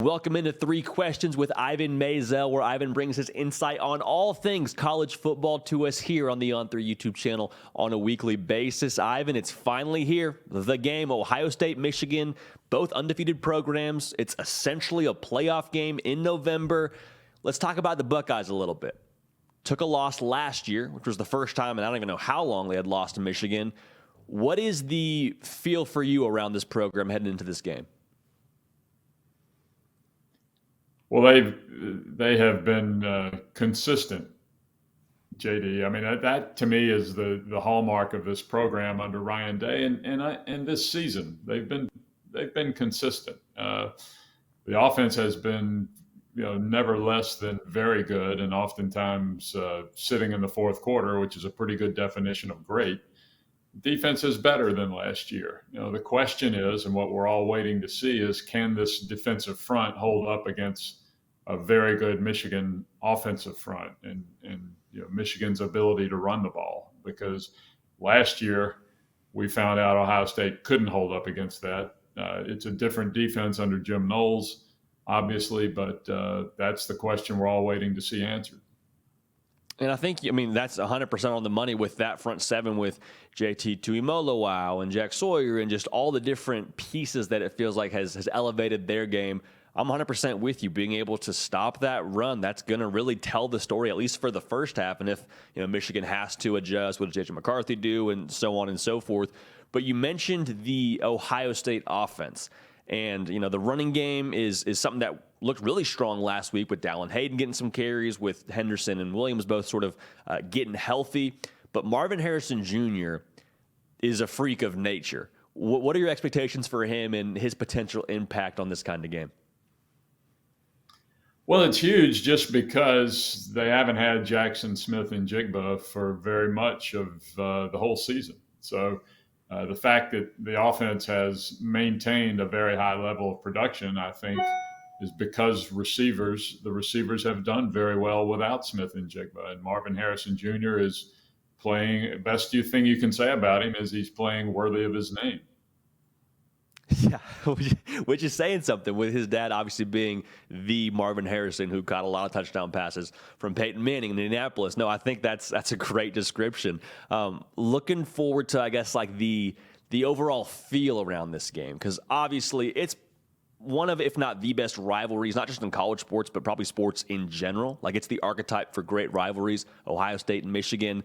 Welcome into Three Questions with Ivan Mazel, where Ivan brings his insight on all things college football to us here on the On3 YouTube channel on a weekly basis. Ivan, it's finally here. The game, Ohio State, Michigan, both undefeated programs. It's essentially a playoff game in November. Let's talk about the Buckeyes a little bit. Took a loss last year, which was the first time, and I don't even know how long they had lost to Michigan. What is the feel for you around this program heading into this game? Well, they have been consistent, JD. I mean, that to me is the hallmark of this program under Ryan Day, and this season they've been consistent. The offense has been never less than very good, and oftentimes sitting in the fourth quarter, which is a pretty good definition of great. Defense is better than last year. The question is, and what we're all waiting to see is, can this defensive front hold up against a very good Michigan offensive front and Michigan's ability to run the ball? Because last year we found out Ohio State couldn't hold up against that. It's a different defense under Jim Knowles, obviously, but that's the question we're all waiting to see answered. And I think, that's 100% on the money with that front seven with JT Tuimoloau and Jack Sawyer and just all the different pieces that it feels like has elevated their game. I'm 100% with you. Being able to stop that run, that's going to really tell the story, at least for the first half. And if Michigan has to adjust, what does J.J. McCarthy do, and so on and so forth. But you mentioned the Ohio State offense. And, the running game is something that looked really strong last week with Dallin Hayden getting some carries, with Henderson and Williams both sort of getting healthy. But Marvin Harrison Jr. is a freak of nature. What are your expectations for him and his potential impact on this kind of game? Well, it's huge just because they haven't had Jackson Smith-Njigba for very much of the whole season. So the fact that the offense has maintained a very high level of production, I think, is because the receivers have done very well without Smith-Njigba. And Marvin Harrison Jr. is playing, best thing you can say about him is he's playing worthy of his name. Yeah, which is saying something, with his dad obviously being the Marvin Harrison who caught a lot of touchdown passes from Peyton Manning in Indianapolis. No, I think that's a great description. Looking forward to, I guess, like the overall feel around this game, because obviously it's one of, if not the best rivalries, not just in college sports, but probably sports in general. Like, it's the archetype for great rivalries, Ohio State and Michigan.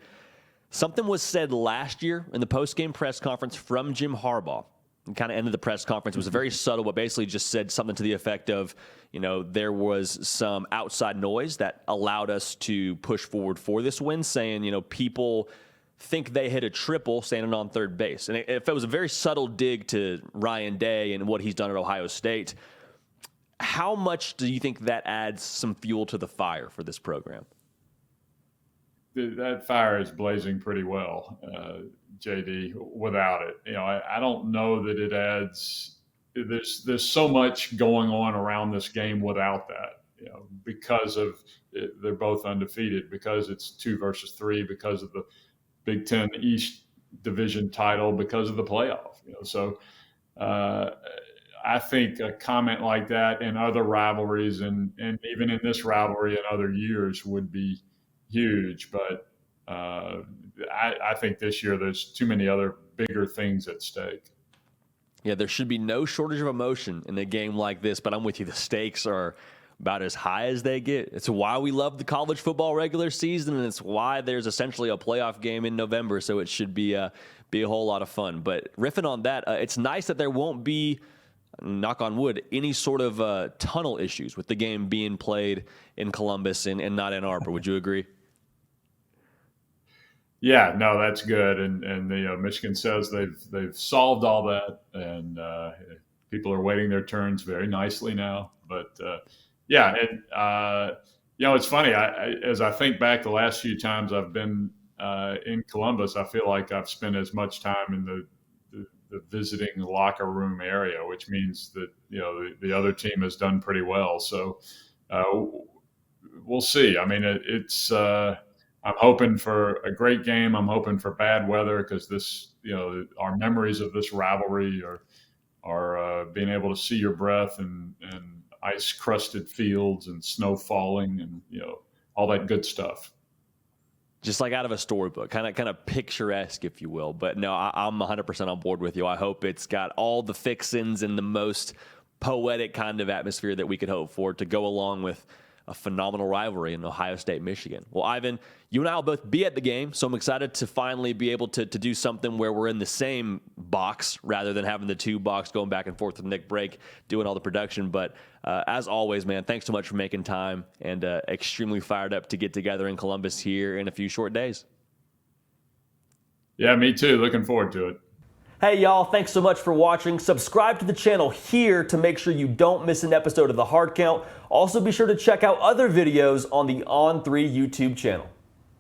Something was said last year in the post-game press conference from Jim Harbaugh. And kind of ended the press conference. It was very subtle, but basically just said something to the effect of, there was some outside noise that allowed us to push forward for this win, saying, people think they hit a triple standing on third base. And it was a very subtle dig to Ryan Day and what he's done at Ohio State. How much do you think that adds some fuel to the fire for this program? That fire is blazing pretty well, JD, without it. I don't know that it adds. There's so much going on around this game without that, because of they're both undefeated, because it's 2 versus 3, because of the Big Ten East Division title, because of the playoff. So I think a comment like that in other rivalries and even in this rivalry in other years would be huge, but I think this year there's too many other bigger things at stake. Yeah, there should be no shortage of emotion in a game like this, but I'm with you. The stakes are about as high as they get. It's why we love the college football regular season, and it's why there's essentially a playoff game in November, so it should be a whole lot of fun. But riffing on that, it's nice that there won't be, knock on wood, any sort of tunnel issues with the game being played in Columbus and not Ann Arbor. Would you agree? Yeah, no, that's good, and Michigan says they've solved all that, and people are waiting their turns very nicely now. But it's funny. As I think back the last few times I've been in Columbus, I feel like I've spent as much time in the visiting locker room area, which means that the other team has done pretty well. So we'll see. I mean, it's. I'm hoping for a great game. I'm hoping for bad weather, because this, our memories of this rivalry are being able to see your breath and ice-crusted fields and snow falling and, all that good stuff. Just like out of a storybook, kind of picturesque, if you will. But no, I'm 100% on board with you. I hope it's got all the fixins and the most poetic kind of atmosphere that we could hope for to go along with a phenomenal rivalry in Ohio State, Michigan. Well, Ivan, you and I will both be at the game, so I'm excited to finally be able to do something where we're in the same box rather than having the two box going back and forth with Nick Brake doing all the production. But as always, man, thanks so much for making time, and extremely fired up to get together in Columbus here in a few short days. Yeah, me too. Looking forward to it. Hey y'all, thanks so much for watching. Subscribe to the channel here to make sure you don't miss an episode of The Hard Count. Also be sure to check out other videos on the On3 YouTube channel.